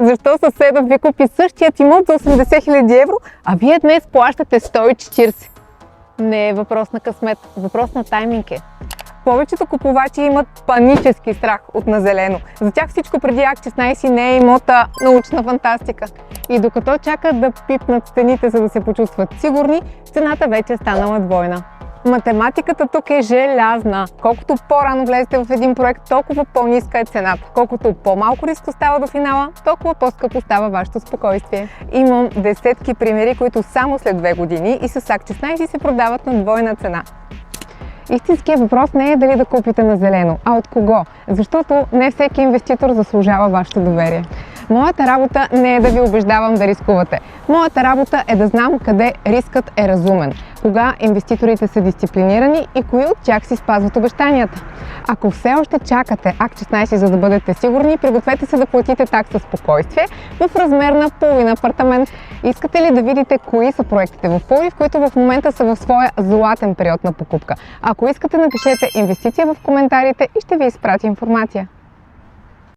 Защо съседът ви купи същият имот за 80 000 евро, а вие днес плащате 140? Не е въпрос на късмет, въпрос на тайминг е. Повечето купувачи имат панически страх от на зелено. За тях всичко преди Акт 16 не е имота научна фантастика. И докато чакат да пипнат стените, за да се почувстват сигурни, цената вече е станала двойна. Математиката тук е желязна. Колкото по-рано влезете в един проект, толкова по-ниска е цената. Колкото по-малко риск остава до финала, толкова по-скъпо става вашето спокойствие. Имам десетки примери, които само след 2 години и с Акт 16 се продават на двойна цена. Истинският въпрос не е дали да купите на зелено, а от кого, защото не всеки инвеститор заслужава вашето доверие. Моята работа не е да ви убеждавам да рискувате. Моята работа е да знам къде рискът е разумен, кога инвеститорите са дисциплинирани и кои от тях си спазват обещанията. Ако все още чакате Акт 16 за да бъдете сигурни, пригответе се да платите такса спокойствие в размер на половин апартамент. Искате ли да видите кои са проектите в Пловдив, които в момента са в своя златен период на покупка? Ако искате, напишете инвестиция в коментарите и ще ви изпратя информация.